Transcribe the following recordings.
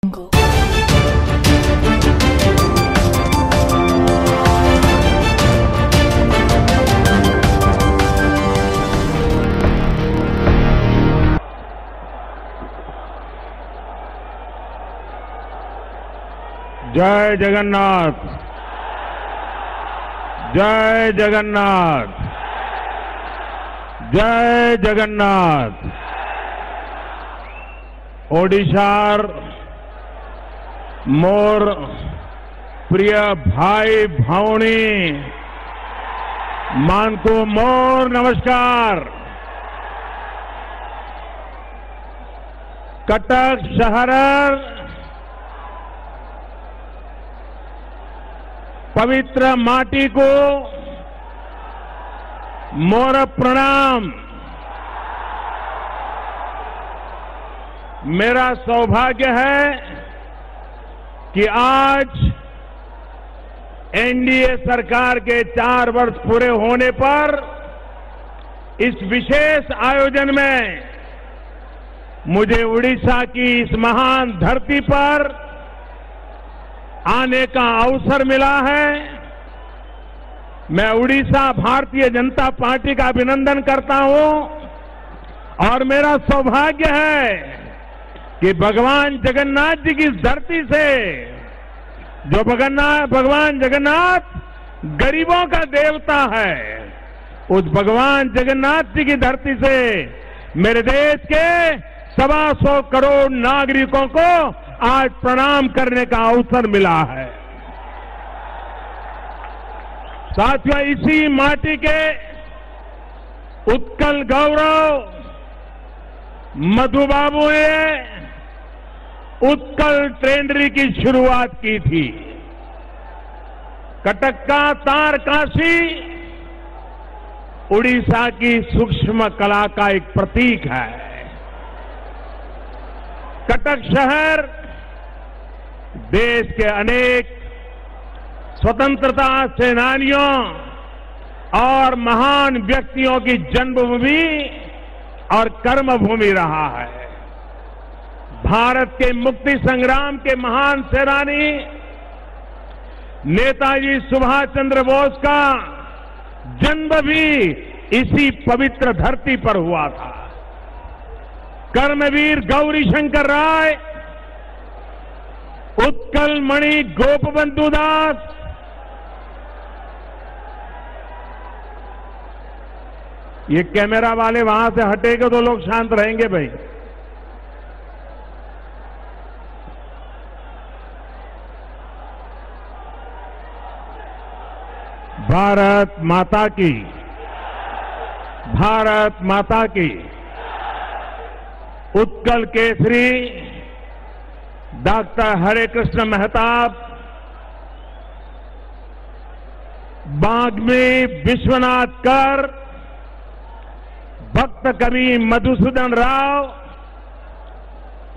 जय जगन्नाथ, जय जगन्नाथ, जय जगन्नाथ। ओडिशार मोर प्रिय भाई भावनी मानकु मोर नमस्कार। कटक शहर पवित्र माटी को मोर प्रणाम। मेरा सौभाग्य है कि आज एनडीए सरकार के 4 वर्ष पूरे होने पर इस विशेष आयोजन में मुझे उड़ीसा की इस महान धरती पर आने का अवसर मिला है। मैं उड़ीसा भारतीय जनता पार्टी का अभिनंदन करता हूं और मेरा सौभाग्य है कि भगवान जगन्नाथ जी की धरती से, जो भगवान जगन्नाथ गरीबों का देवता है, उस भगवान जगन्नाथ जी की धरती से मेरे देश के 125 करोड़ नागरिकों को आज प्रणाम करने का अवसर मिला है। साथियों, इसी माटी के उत्कल गौरव मधुबाबू ने उत्कल ट्रेनरी की शुरुआत की थी। कटक का तारकाशी उड़ीसा की सूक्ष्म कला का एक प्रतीक है। कटक शहर देश के अनेक स्वतंत्रता सेनानियों और महान व्यक्तियों की जन्मभूमि और कर्मभूमि रहा है। भारत के मुक्ति संग्राम के महान सेनानी नेताजी सुभाष चंद्र बोस का जन्म भी इसी पवित्र धरती पर हुआ था। कर्मवीर गौरी शंकर राय, उत्कल मणि गोपबंधु दास, ये कैमरा वाले वहां से हटेंगे तो लोग शांत रहेंगे भाई। भारत माता की, भारत माता की। उत्कल केसरी डॉक्टर हरे कृष्ण मेहताब, बाग्मी विश्वनाथ कर, भक्त कवि मधुसूदन राव,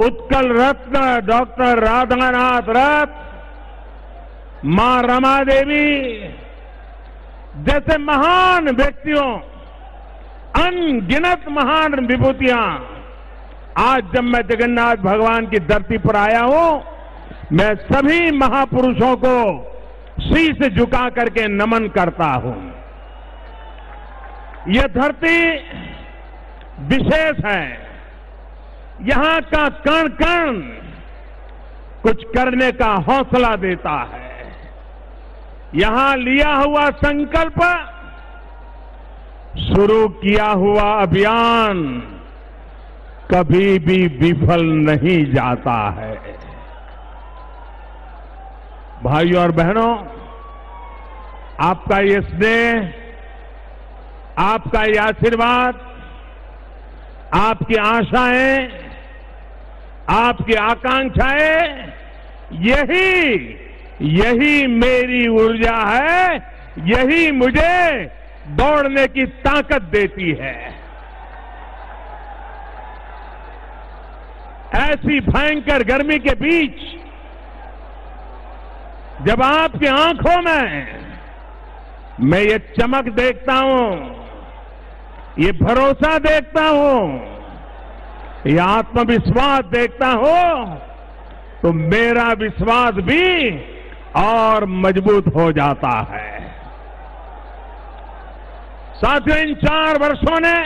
उत्कल रत्न डॉक्टर राधानाथ रथ, मां रमा देवी जैसे महान व्यक्तियों, अनगिनत महान विभूतियां, आज जब मैं जगन्नाथ भगवान की धरती पर आया हूं, मैं सभी महापुरुषों को शीश झुका करके नमन करता हूं। यह धरती विशेष है। यहां का कण कण कुछ करने का हौसला देता है। यहां लिया हुआ संकल्प, शुरू किया हुआ अभियान कभी भी विफल नहीं जाता है। भाइयों और बहनों, आपका ये स्नेह, आपका ये आशीर्वाद, आपकी आशाएं, आपकी आकांक्षाएं, यही मेरी ऊर्जा है, यही मुझे दौड़ने की ताकत देती है। ऐसी भयंकर गर्मी के बीच जब आपकी आंखों में मैं ये चमक देखता हूं, ये भरोसा देखता हूं, ये आत्मविश्वास देखता हूं, तो मेरा विश्वास भी और मजबूत हो जाता है। साथियों, इन 4 वर्षों ने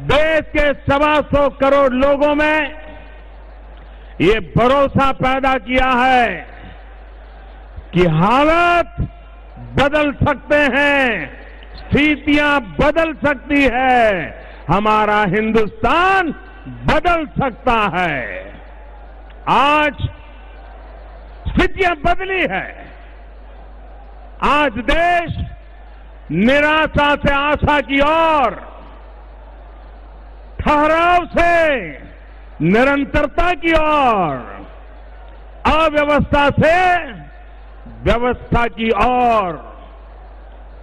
देश के 125 करोड़ लोगों में ये भरोसा पैदा किया है कि हालात बदल सकते हैं, स्थितियां बदल सकती है, हमारा हिंदुस्तान बदल सकता है। आज स्थितियां बदली है। आज देश निराशा से आशा की ओर, ठहराव से निरंतरता की ओर, अव्यवस्था से व्यवस्था की ओर,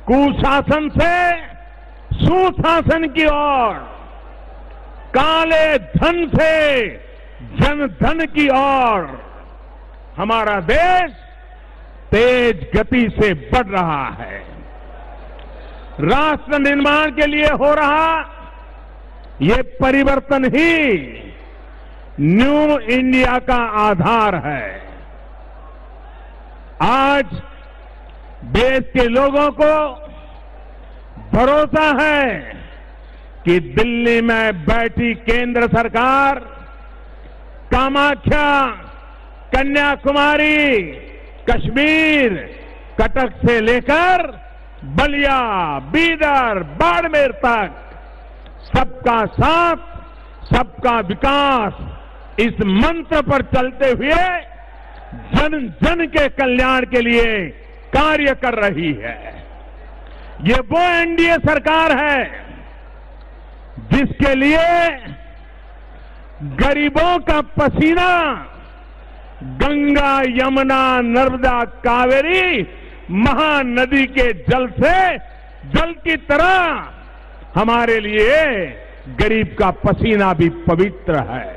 कुशासन से सुशासन की ओर, काले धन से जनधन की ओर हमारा देश तेज गति से बढ़ रहा है। राष्ट्र निर्माण के लिए हो रहा ये परिवर्तन ही न्यू इंडिया का आधार है। आज देश के लोगों को भरोसा है कि दिल्ली में बैठी केंद्र सरकार कामाख्या, कन्याकुमारी, कश्मीर, कटक से लेकर बलिया, बीदर, बाड़मेर तक सबका साथ, सबका विकास इस मंत्र पर चलते हुए जन जन के कल्याण के लिए कार्य कर रही है। ये वो एनडीए सरकार है जिसके लिए गरीबों का पसीना गंगा, यमुना, नर्मदा, कावेरी महानदी के जल से जल की तरह हमारे लिए गरीब का पसीना भी पवित्र है।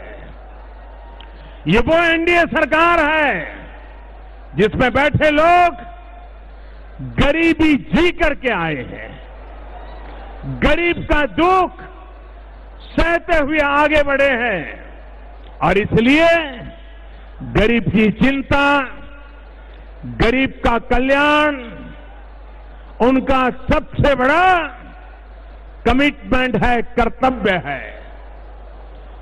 ये वो एनडीए सरकार है जिसमें बैठे लोग गरीबी जी करके आए हैं, गरीब का दुख सहते हुए आगे बढ़े हैं और इसलिए गरीब की चिंता, गरीब का कल्याण उनका सबसे बड़ा कमिटमेंट है, कर्तव्य है।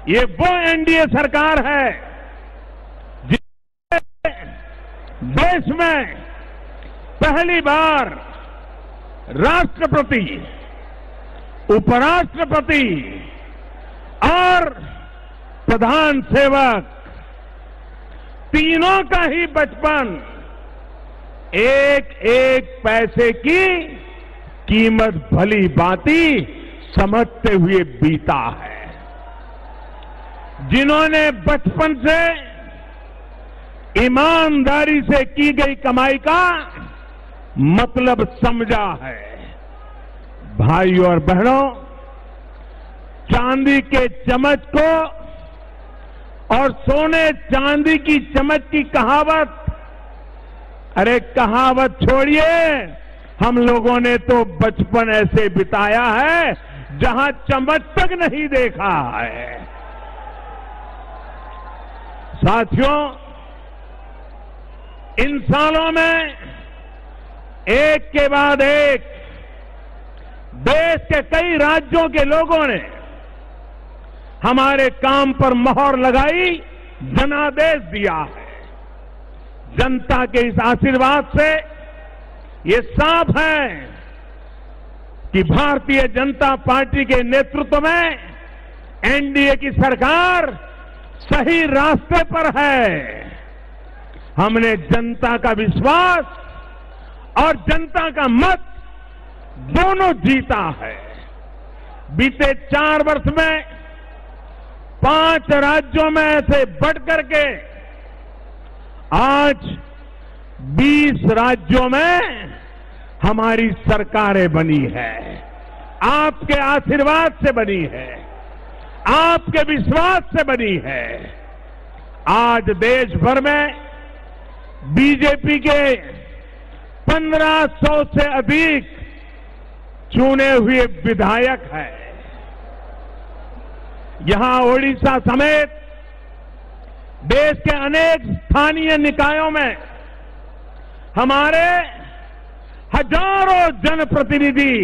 ये वो एनडीए सरकार है जिसने देश में पहली बार राष्ट्रपति, उपराष्ट्रपति और प्रधान सेवक तीनों का ही बचपन एक एक पैसे की कीमत भली भांति समझते हुए बीता है। जिन्होंने बचपन से ईमानदारी से की गई कमाई का मतलब समझा है। भाइयों और बहनों, चांदी के चम्मच को और सोने चांदी की चम्मच की कहावत, अरे कहावत छोड़िए, हम लोगों ने तो बचपन ऐसे बिताया है जहां चम्मच तक नहीं देखा है। साथियों, इन सालों में एक के बाद एक देश के कई राज्यों के लोगों ने हमारे काम पर मोहर लगाई, जनादेश दिया है। जनता के इस आशीर्वाद से ये साफ है कि भारतीय जनता पार्टी के नेतृत्व में एनडीए की सरकार सही रास्ते पर है। हमने जनता का विश्वास और जनता का मत दोनों जीता है। बीते 4 वर्ष में 5 राज्यों में से बढ़ करके आज 20 राज्यों में हमारी सरकारें बनी है। आपके आशीर्वाद से बनी है, आपके विश्वास से बनी है। आज देश भर में बीजेपी के 1500 से अधिक चुने हुए विधायक हैं। यहां ओडिशा समेत देश के अनेक स्थानीय निकायों में हमारे हजारों जनप्रतिनिधि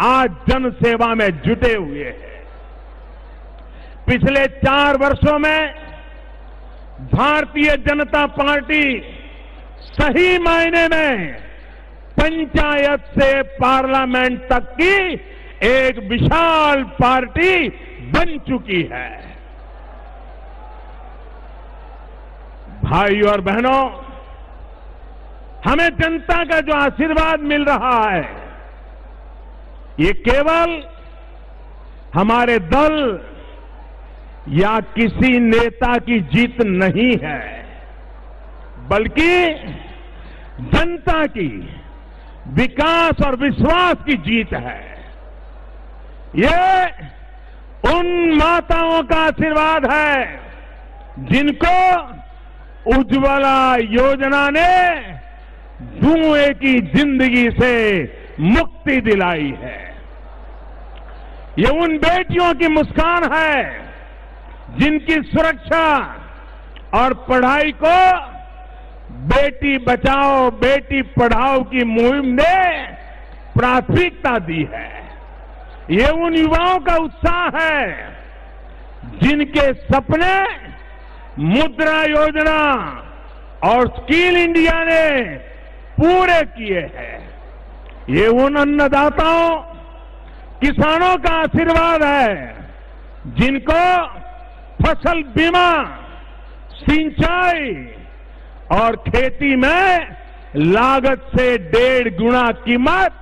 आज जन सेवा में जुटे हुए हैं। पिछले 4 वर्षों में भारतीय जनता पार्टी सही मायने में पंचायत से पार्लियामेंट तक की एक विशाल पार्टी बन चुकी है। भाइयों और बहनों, हमें जनता का जो आशीर्वाद मिल रहा है, ये केवल हमारे दल या किसी नेता की जीत नहीं है, बल्कि जनता की विकास और विश्वास की जीत है। ये उन माताओं का आशीर्वाद है जिनको उज्ज्वला योजना ने धुएं की जिंदगी से मुक्ति दिलाई है। ये उन बेटियों की मुस्कान है जिनकी सुरक्षा और पढ़ाई को बेटी बचाओ बेटी पढ़ाओ की मुहिम ने प्राथमिकता दी है। ये उन युवाओं का उत्साह है जिनके सपने मुद्रा योजना और स्किल इंडिया ने पूरे किए हैं। ये उन अन्नदाताओं किसानों का आशीर्वाद है जिनको फसल बीमा, सिंचाई और खेती में लागत से 1.5 गुना कीमत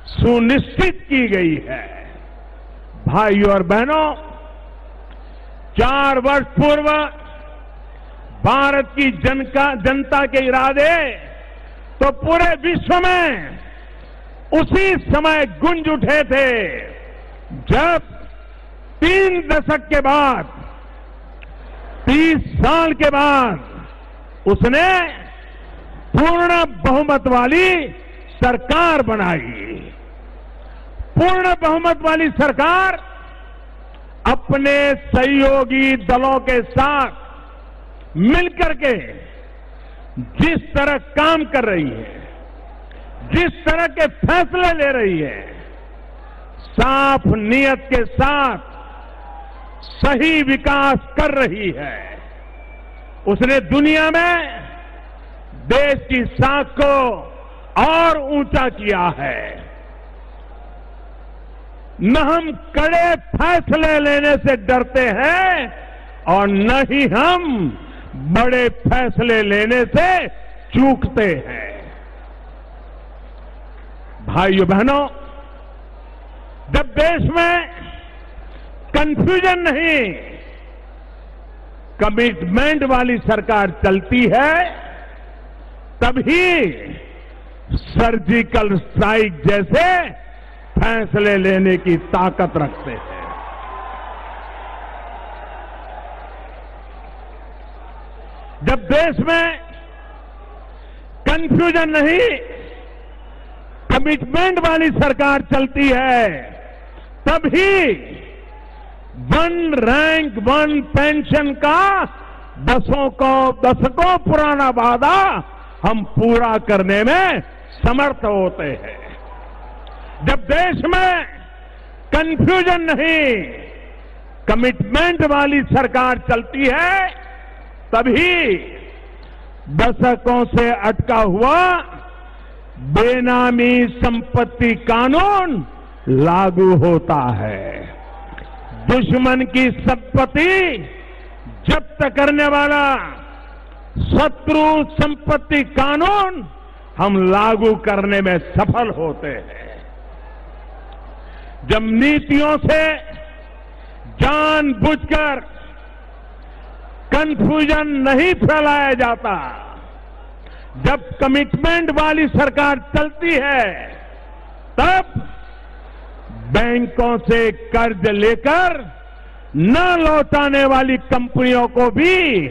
सुनिश्चित की गई है। भाइयों और बहनों, 4 वर्ष पूर्व भारत की जनता के इरादे तो पूरे विश्व में उसी समय गूंज उठे थे जब 3 दशक के बाद, 30 साल के बाद उसने पूर्ण बहुमत वाली सरकार बनाई। पूर्ण बहुमत वाली सरकार अपने सहयोगी दलों के साथ मिलकर के जिस तरह काम कर रही है, जिस तरह के फैसले ले रही है, साफ नीयत के साथ सही विकास कर रही है, उसने दुनिया में देश की साख को और ऊंचा किया है। न हम कड़े फैसले लेने से डरते हैं और न ही हम बड़े फैसले लेने से चूकते हैं। भाइयों बहनों, जब देश में कंफ्यूजन नहीं, कमिटमेंट वाली सरकार चलती है, तभी सर्जिकल स्ट्राइक जैसे फैसले लेने की ताकत रखते हैं। जब देश में कंफ्यूजन नहीं, कमिटमेंट वाली सरकार चलती है, तभी 1 रैंक 1 पेंशन का दशकों पुराना वादा हम पूरा करने में समर्थ होते हैं। जब देश में कंफ्यूजन नहीं, कमिटमेंट वाली सरकार चलती है, तभी दशकों से अटका हुआ बेनामी संपत्ति कानून लागू होता है। दुश्मन की संपत्ति जब्त करने वाला शत्रु संपत्ति कानून हम लागू करने में सफल होते हैं। जब नीतियों से जानबूझकर कंफ्यूजन नहीं फैलाया जाता, जब कमिटमेंट वाली सरकार चलती है, तब बैंकों से कर्ज लेकर न लौटाने वाली कंपनियों को भी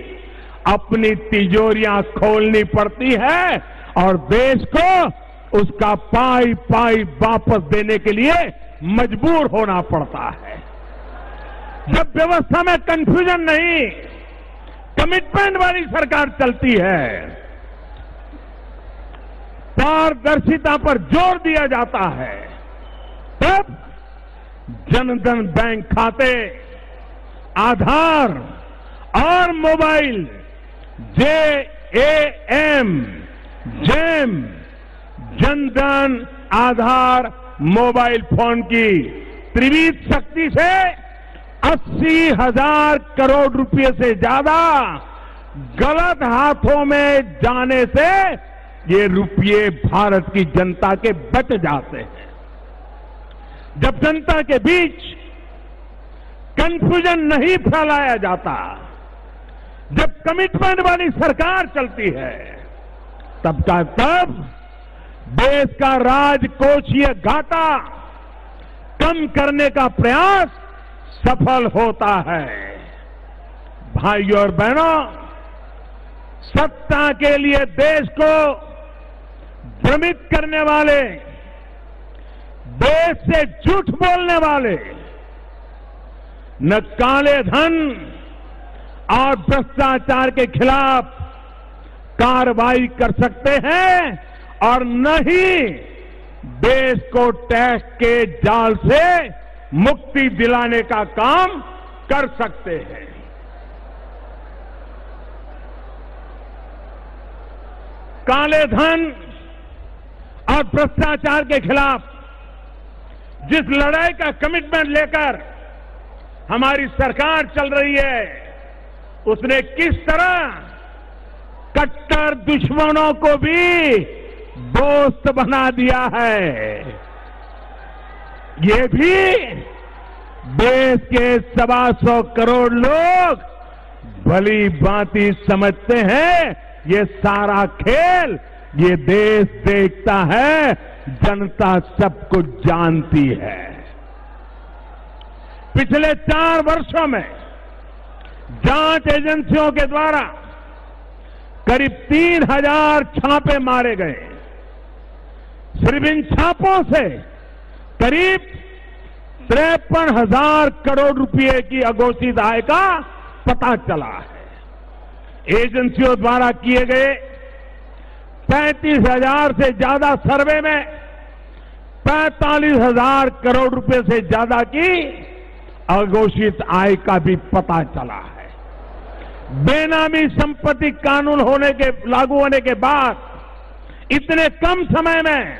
अपनी तिजोरियां खोलनी पड़ती है और देश को उसका पाई पाई वापस देने के लिए मजबूर होना पड़ता है। जब व्यवस्था में कंफ्यूजन नहीं, कमिटमेंट वाली सरकार चलती है, पारदर्शिता पर जोर दिया जाता है, तब जनधन बैंक खाते, आधार और mobile JAM Jan Dhan Aadhaar mobile phone की त्रिविध शक्ति से 80,000 करोड़ रुपए से ज्यादा गलत हाथों में जाने से ये रुपये भारत की जनता के बच जाते हैं। जब जनता के बीच कंफ्यूजन नहीं फैलाया जाता, जब कमिटमेंट वाली सरकार चलती है, तब का तब देश का राजकोषीय घाटा कम करने का प्रयास सफल होता है। भाइयों और बहनों, सत्ता के लिए देश को भ्रमित करने वाले, देश से झूठ बोलने वाले न काले धन और भ्रष्टाचार के खिलाफ कार्रवाई कर सकते हैं और न ही देश को टैक्स के जाल से मुक्ति दिलाने का काम कर सकते हैं। काले धन और भ्रष्टाचार के खिलाफ जिस लड़ाई का कमिटमेंट लेकर हमारी सरकार चल रही है, उसने किस तरह कट्टर दुश्मनों को भी दोस्त बना दिया है, ये भी देश के 125 करोड़ लोग भली भांति समझते हैं। ये सारा खेल ये देश देखता है, जनता सब कुछ जानती है। पिछले 4 वर्षों में जांच एजेंसियों के द्वारा करीब 3,000 छापे मारे गए। सिर्फ इन छापों से करीब 53,000 करोड़ रुपए की अघोषित आय का पता चला है। एजेंसियों द्वारा किए गए 35,000 से ज्यादा सर्वे में 45,000 करोड़ रुपए से ज्यादा की अघोषित आय का भी पता चला है। बेनामी संपत्ति कानून लागू होने के बाद इतने कम समय में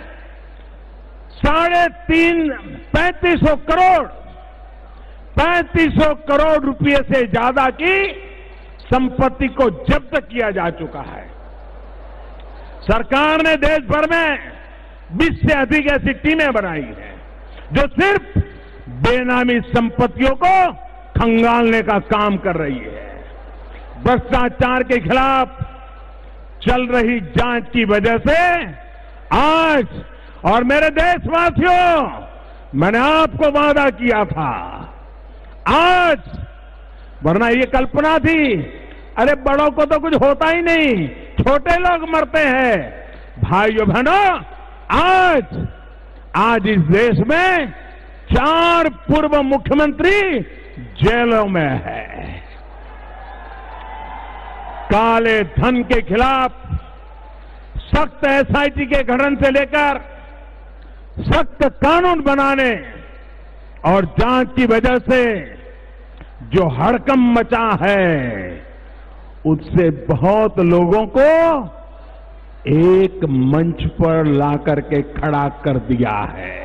3500 करोड़ रुपए से ज्यादा की संपत्ति को जब्त किया जा चुका है। सरकार ने देश भर में 20 से अधिक ऐसी टीमें बनाई हैं जो सिर्फ बेनामी संपत्तियों को खंगालने का काम कर रही है। भ्रष्टाचार के खिलाफ चल रही जांच की वजह से आज, और मेरे देशवासियों, मैंने आपको वादा किया था आज, वरना ये कल्पना थी अरे बड़ों को तो कुछ होता ही नहीं, छोटे लोग मरते हैं। भाइयों बहनों, आज इस देश में 4 पूर्व मुख्यमंत्री जेलों में है। काले धन के खिलाफ सख्त SIT के गठन से लेकर सख्त कानून बनाने और जांच की वजह से जो हड़कंप मचा है, उससे बहुत लोगों को एक मंच पर लाकर के खड़ा कर दिया है।